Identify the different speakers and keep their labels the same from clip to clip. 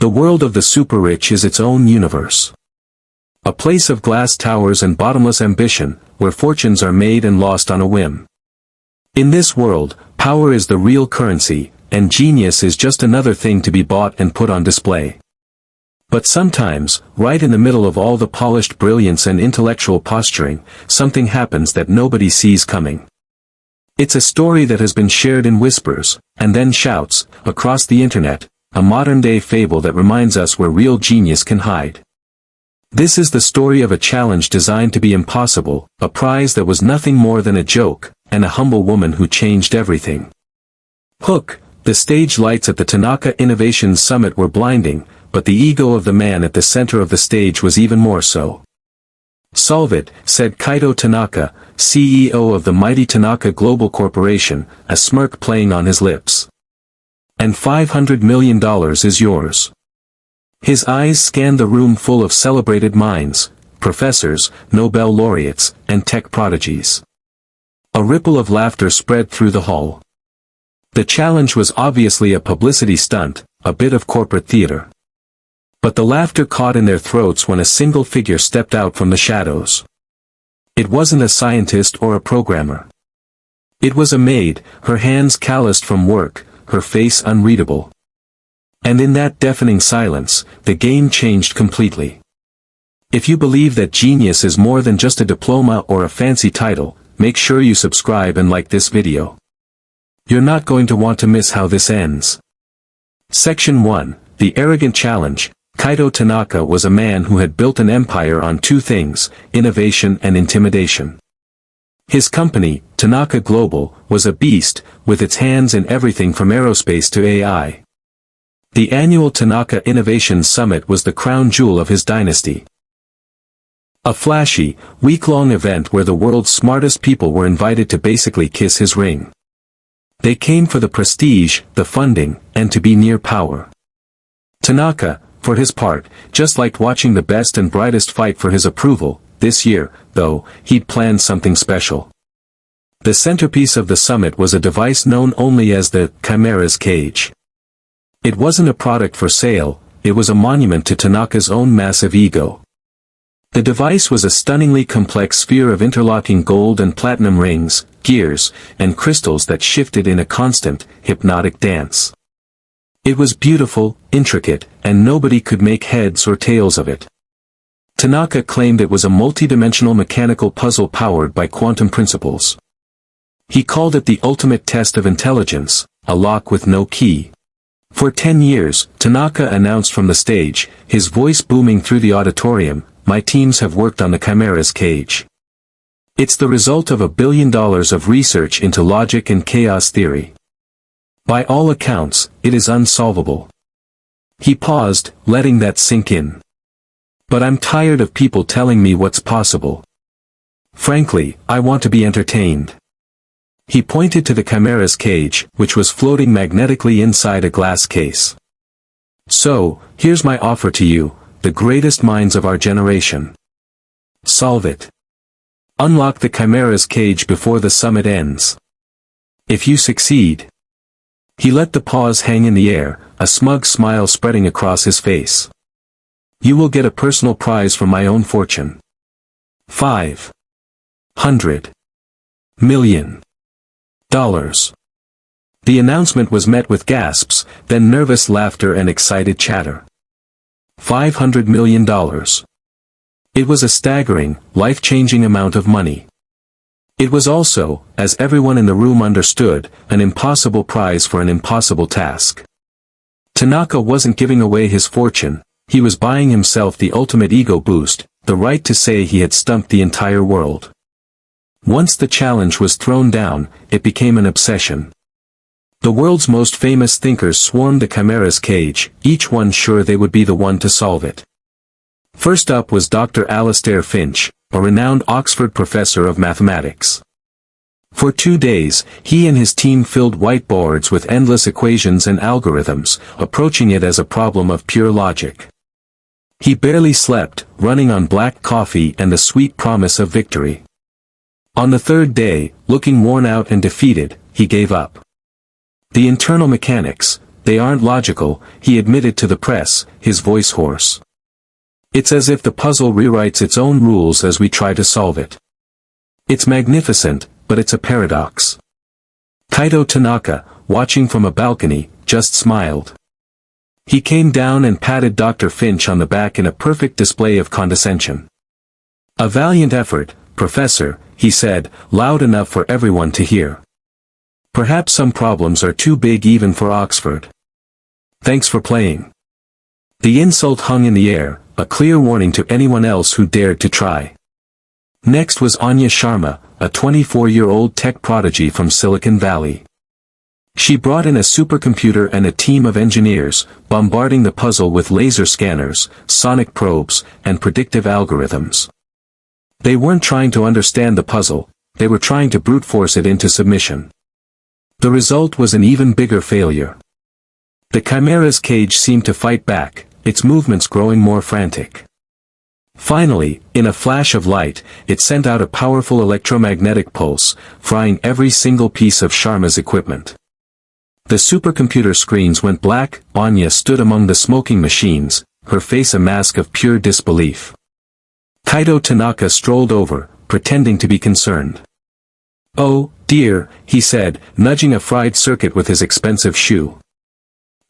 Speaker 1: The world of the super-rich is its own universe. A place of glass towers and bottomless ambition, where fortunes are made and lost on a whim. In this world, power is the real currency, and genius is just another thing to be bought and put on display. But sometimes, right in the middle of all the polished brilliance and intellectual posturing, something happens that nobody sees coming. It's a story that has been shared in whispers, and then shouts, across the internet, a modern-day fable that reminds us where real genius can hide. This is the story of a challenge designed to be impossible, a prize that was nothing more than a joke, and a humble woman who changed everything. Hook, the stage lights at the Tanaka Innovation Summit were blinding, but the ego of the man at the center of the stage was even more so. "Solve it," said Kaito Tanaka, CEO of the mighty Tanaka Global Corporation, a smirk playing on his lips. "And $500 million is yours." His eyes scanned the room full of celebrated minds, professors, Nobel laureates, and tech prodigies. A ripple of laughter spread through the hall. The challenge was obviously a publicity stunt, a bit of corporate theater. But the laughter caught in their throats when a single figure stepped out from the shadows. It wasn't a scientist or a programmer. It was a maid, her hands calloused from work, her face unreadable. And in that deafening silence, the game changed completely. If you believe that genius is more than just a diploma or a fancy title, make sure you subscribe and like this video. You're not going to want to miss how this ends. Section 1, The Arrogant Challenge. Kaito Tanaka was a man who had built an empire on two things, innovation and intimidation. His company, Tanaka Global, was a beast, with its hands in everything from aerospace to AI. The annual Tanaka Innovation Summit was the crown jewel of his dynasty. A flashy, week-long event where the world's smartest people were invited to basically kiss his ring. They came for the prestige, the funding, and to be near power. Tanaka, for his part, just liked watching the best and brightest fight for his approval. This year, though, he'd planned something special. The centerpiece of the summit was a device known only as the Chimera's Cage. It wasn't a product for sale, it was a monument to Tanaka's own massive ego. The device was a stunningly complex sphere of interlocking gold and platinum rings, gears, and crystals that shifted in a constant, hypnotic dance. It was beautiful, intricate, and nobody could make heads or tails of it. Tanaka claimed it was a multidimensional mechanical puzzle powered by quantum principles. He called it the ultimate test of intelligence, a lock with no key. For 10 years, Tanaka announced from the stage, his voice booming through the auditorium, "My teams have worked on the Chimera's Cage. It's the result of $1 billion of research into logic and chaos theory. By all accounts, it is unsolvable." He paused, letting that sink in. "But I'm tired of people telling me what's possible. Frankly, I want to be entertained." He pointed to the Chimera's Cage, which was floating magnetically inside a glass case. "So, here's my offer to you, the greatest minds of our generation. Solve it. Unlock the Chimera's Cage before the summit ends. If you succeed." He let the pause hang in the air, a smug smile spreading across his face. "You will get a personal prize from my own fortune. $500 million. The announcement was met with gasps, then nervous laughter and excited chatter. $500 million. It was a staggering, life-changing amount of money. It was also, as everyone in the room understood, an impossible prize for an impossible task. Tanaka wasn't giving away his fortune, he was buying himself the ultimate ego boost, the right to say he had stumped the entire world. Once the challenge was thrown down, it became an obsession. The world's most famous thinkers swarmed the Chimera's Cage, each one sure they would be the one to solve it. First up was Dr. Alastair Finch, a renowned Oxford professor of mathematics. For 2 days, he and his team filled whiteboards with endless equations and algorithms, approaching it as a problem of pure logic. He barely slept, running on black coffee and the sweet promise of victory. On the third day, looking worn out and defeated, he gave up. The internal mechanics, they aren't logical, he admitted to the press, his voice hoarse. It's as if the puzzle rewrites its own rules as we try to solve it. It's magnificent, but it's a paradox. Kaito Tanaka, watching from a balcony, just smiled. He came down and patted Dr. Finch on the back in a perfect display of condescension. A valiant effort, Professor, he said, loud enough for everyone to hear. Perhaps some problems are too big even for Oxford. Thanks for playing. The insult hung in the air, a clear warning to anyone else who dared to try. Next was Anya Sharma, a 24-year-old tech prodigy from Silicon Valley. She brought in a supercomputer and a team of engineers, bombarding the puzzle with laser scanners, sonic probes, and predictive algorithms. They weren't trying to understand the puzzle, they were trying to brute force it into submission. The result was an even bigger failure. The Chimera's cage seemed to fight back, its movements growing more frantic. Finally, in a flash of light, it sent out a powerful electromagnetic pulse, frying every single piece of Sharma's equipment. The supercomputer screens went black. Anya stood among the smoking machines, her face a mask of pure disbelief. Kaito Tanaka strolled over, pretending to be concerned. "Oh, dear," he said, nudging a fried circuit with his expensive shoe.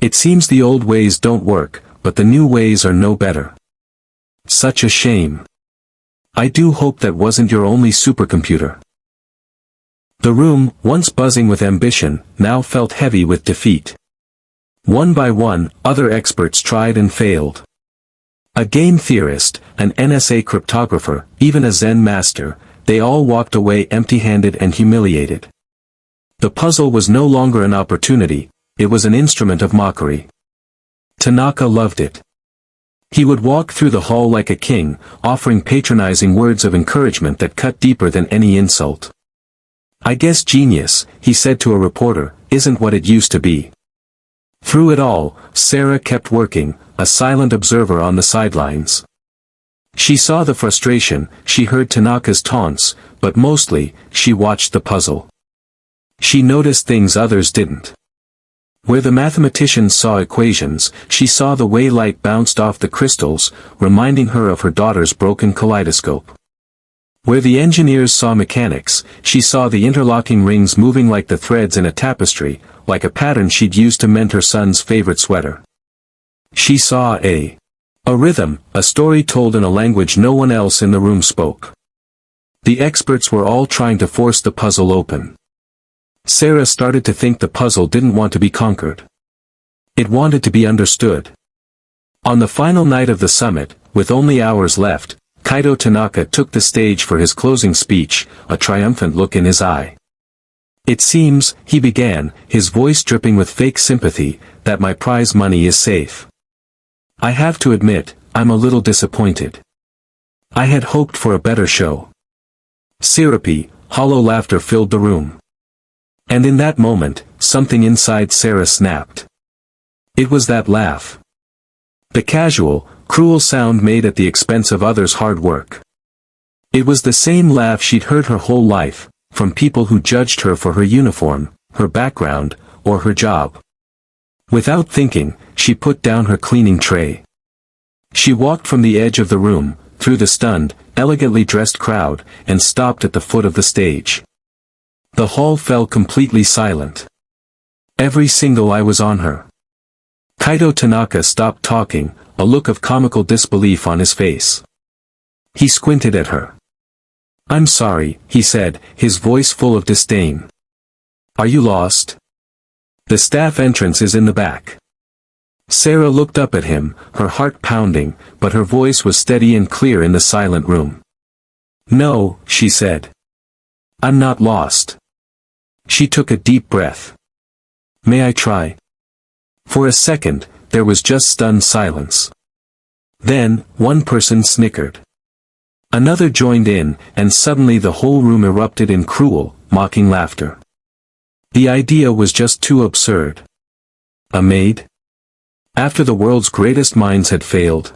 Speaker 1: "It seems the old ways don't work, but the new ways are no better. Such a shame. I do hope that wasn't your only supercomputer." The room, once buzzing with ambition, now felt heavy with defeat. One by one, other experts tried and failed. A game theorist, an NSA cryptographer, even a Zen master, they all walked away empty-handed and humiliated. The puzzle was no longer an opportunity, it was an instrument of mockery. Tanaka loved it. He would walk through the hall like a king, offering patronizing words of encouragement that cut deeper than any insult. "I guess genius," he said to a reporter, "isn't what it used to be." Through it all, Sarah kept working, a silent observer on the sidelines. She saw the frustration, she heard Tanaka's taunts, but mostly, she watched the puzzle. She noticed things others didn't. Where the mathematicians saw equations, she saw the way light bounced off the crystals, reminding her of her daughter's broken kaleidoscope. Where the engineers saw mechanics, she saw the interlocking rings moving like the threads in a tapestry, like a pattern she'd used to mend her son's favorite sweater. She saw a rhythm, a story told in a language no one else in the room spoke. The experts were all trying to force the puzzle open. Sarah started to think the puzzle didn't want to be conquered. It wanted to be understood. On the final night of the summit, with only hours left, Kaito Tanaka took the stage for his closing speech, a triumphant look in his eye. "It seems," he began, his voice dripping with fake sympathy, "that my prize money is safe. I have to admit, I'm a little disappointed. I had hoped for a better show." Syrupy, hollow laughter filled the room. And in that moment, something inside Sarah snapped. It was that laugh. The casual, cruel sound made at the expense of others' hard work. It was the same laugh she'd heard her whole life, from people who judged her for her uniform, her background, or her job. Without thinking, she put down her cleaning tray. She walked from the edge of the room, through the stunned, elegantly dressed crowd, and stopped at the foot of the stage. The hall fell completely silent. Every single eye was on her. Kaito Tanaka stopped talking, a look of comical disbelief on his face. He squinted at her. "I'm sorry," he said, his voice full of disdain. "Are you lost? The staff entrance is in the back." Sarah looked up at him, her heart pounding, but her voice was steady and clear in the silent room. "No," she said. "I'm not lost." She took a deep breath. "May I try?" For a second, there was just stunned silence. Then, one person snickered. Another joined in, and suddenly the whole room erupted in cruel, mocking laughter. The idea was just too absurd. A maid? After the world's greatest minds had failed?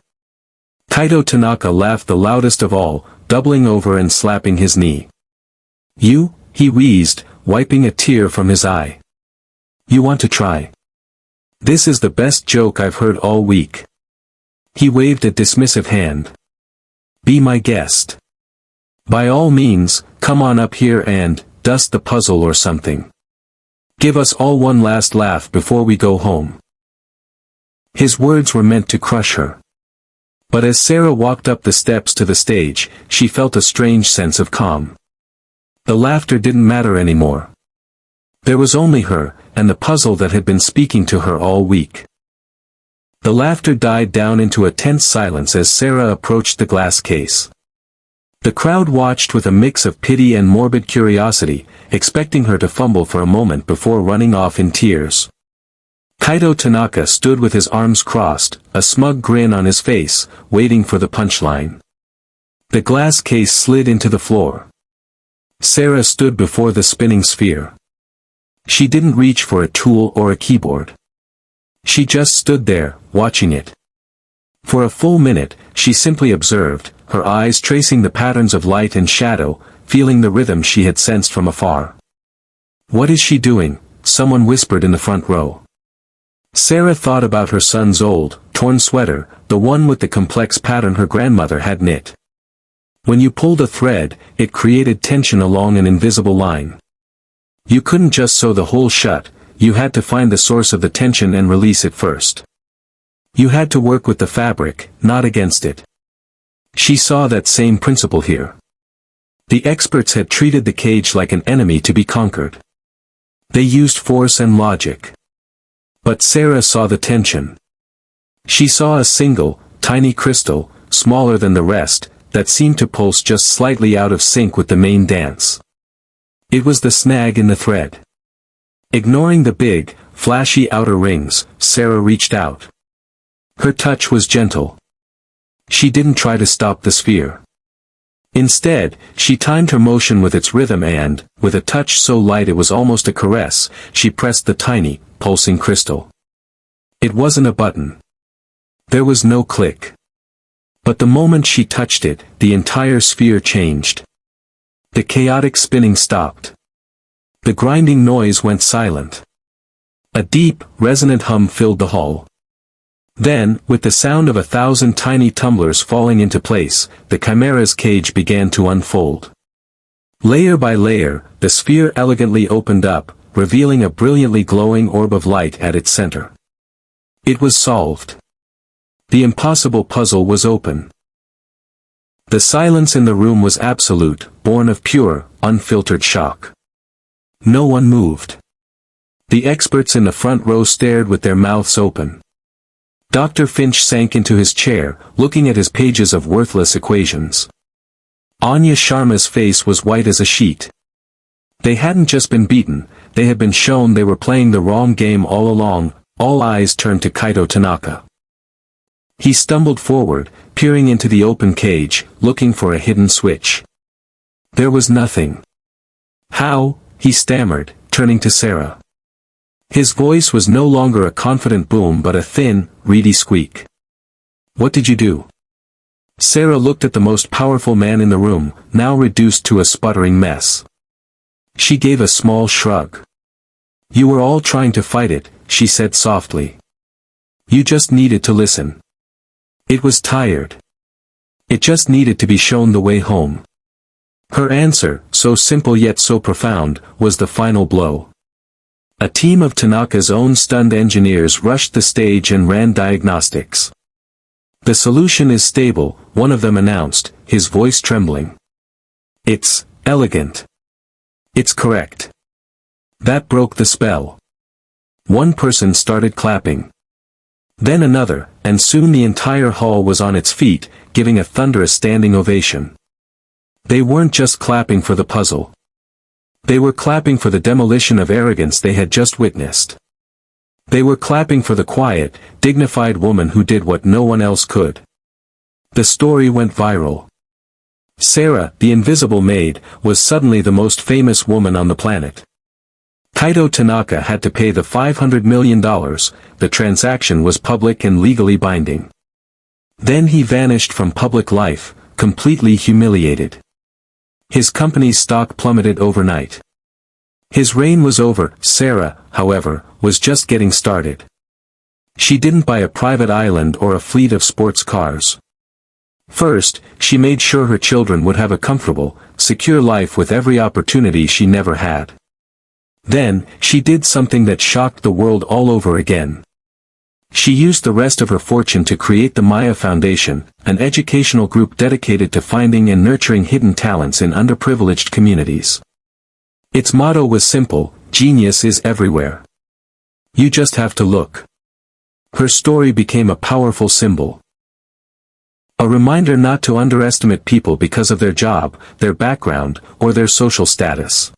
Speaker 1: Kaito Tanaka laughed the loudest of all, doubling over and slapping his knee. "You?" he wheezed, wiping a tear from his eye. "You want to try?" This is the best joke I've heard all week. He waved a dismissive hand. Be my guest. By all means, come on up here and dust the puzzle or something. Give us all one last laugh before we go home. His words were meant to crush her. But as Sarah walked up the steps to the stage, she felt a strange sense of calm. The laughter didn't matter anymore. There was only her, and the puzzle that had been speaking to her all week. The laughter died down into a tense silence as Sarah approached the glass case. The crowd watched with a mix of pity and morbid curiosity, expecting her to fumble for a moment before running off in tears. Kaito Tanaka stood with his arms crossed, a smug grin on his face, waiting for the punchline. The glass case slid into the floor. Sarah stood before the spinning sphere. She didn't reach for a tool or a keyboard. She just stood there, watching it. For a full minute, she simply observed, her eyes tracing the patterns of light and shadow, feeling the rhythm she had sensed from afar. What is she doing? Someone whispered in the front row. Sarah thought about her son's old, torn sweater, the one with the complex pattern her grandmother had knit. When you pulled a thread, it created tension along an invisible line. You couldn't just sew the hole shut, you had to find the source of the tension and release it first. You had to work with the fabric, not against it. She saw that same principle here. The experts had treated the cage like an enemy to be conquered. They used force and logic. But Sarah saw the tension. She saw a single, tiny crystal, smaller than the rest, that seemed to pulse just slightly out of sync with the main dance. It was the snag in the thread. Ignoring the big, flashy outer rings, Sarah reached out. Her touch was gentle. She didn't try to stop the sphere. Instead, she timed her motion with its rhythm and, with a touch so light it was almost a caress, she pressed the tiny, pulsing crystal. It wasn't a button. There was no click. But the moment she touched it, the entire sphere changed. The chaotic spinning stopped. The grinding noise went silent. A deep, resonant hum filled the hall. Then, with the sound of 1,000 tiny tumblers falling into place, the chimera's cage began to unfold. Layer by layer, the sphere elegantly opened up, revealing a brilliantly glowing orb of light at its center. It was solved. The impossible puzzle was open. The silence in the room was absolute, born of pure, unfiltered shock. No one moved. The experts in the front row stared with their mouths open. Dr. Finch sank into his chair, looking at his pages of worthless equations. Anya Sharma's face was white as a sheet. They hadn't just been beaten, they had been shown they were playing the wrong game all along. All eyes turned to Kaito Tanaka. He stumbled forward, peering into the open cage, looking for a hidden switch. There was nothing. How? He stammered, turning to Sarah. His voice was no longer a confident boom but a thin, reedy squeak. What did you do? Sarah looked at the most powerful man in the room, now reduced to a sputtering mess. She gave a small shrug. You were all trying to fight it, she said softly. You just needed to listen. It was tired. It just needed to be shown the way home. Her answer, so simple yet so profound, was the final blow. A team of Tanaka's own stunned engineers rushed the stage and ran diagnostics. The solution is stable, one of them announced, his voice trembling. It's elegant. It's correct. That broke the spell. One person started clapping. Then another, and soon the entire hall was on its feet, giving a thunderous standing ovation. They weren't just clapping for the puzzle. They were clapping for the demolition of arrogance they had just witnessed. They were clapping for the quiet, dignified woman who did what no one else could. The story went viral. Sarah, the invisible maid, was suddenly the most famous woman on the planet. Kaito Tanaka had to pay the $500 million, the transaction was public and legally binding. Then he vanished from public life, completely humiliated. His company's stock plummeted overnight. His reign was over. Sarah, however, was just getting started. She didn't buy a private island or a fleet of sports cars. First, she made sure her children would have a comfortable, secure life with every opportunity she never had. Then, she did something that shocked the world all over again. She used the rest of her fortune to create the Maya Foundation, an educational group dedicated to finding and nurturing hidden talents in underprivileged communities. Its motto was simple: genius is everywhere. You just have to look. Her story became a powerful symbol. A reminder not to underestimate people because of their job, their background, or their social status.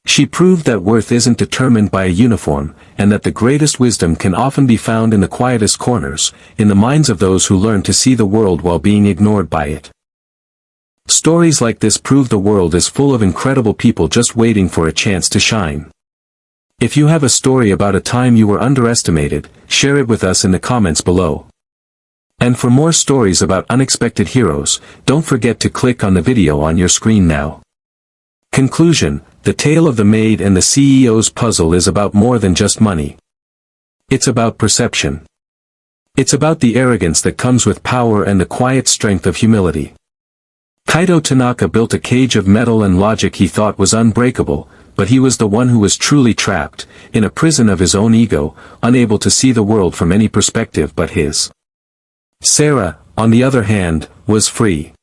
Speaker 1: She proved that worth isn't determined by a uniform, and that the greatest wisdom can often be found in the quietest corners, in the minds of those who learn to see the world while being ignored by it. Stories like this prove the world is full of incredible people just waiting for a chance to shine. If you have a story about a time you were underestimated, share it with us in the comments below. And for more stories about unexpected heroes, don't forget to click on the video on your screen now. Conclusion: the tale of the maid and the CEO's puzzle is about more than just money. It's about perception. It's about the arrogance that comes with power and the quiet strength of humility. Kaito Tanaka built a cage of metal and logic he thought was unbreakable, but he was the one who was truly trapped, in a prison of his own ego, unable to see the world from any perspective but his. Sarah, on the other hand, was free.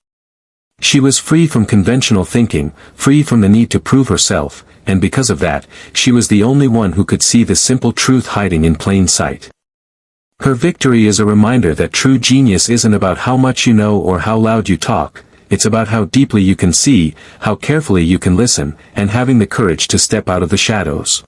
Speaker 1: She was free from conventional thinking, free from the need to prove herself, and because of that, she was the only one who could see the simple truth hiding in plain sight. Her victory is a reminder that true genius isn't about how much you know or how loud you talk, it's about how deeply you can see, how carefully you can listen, and having the courage to step out of the shadows.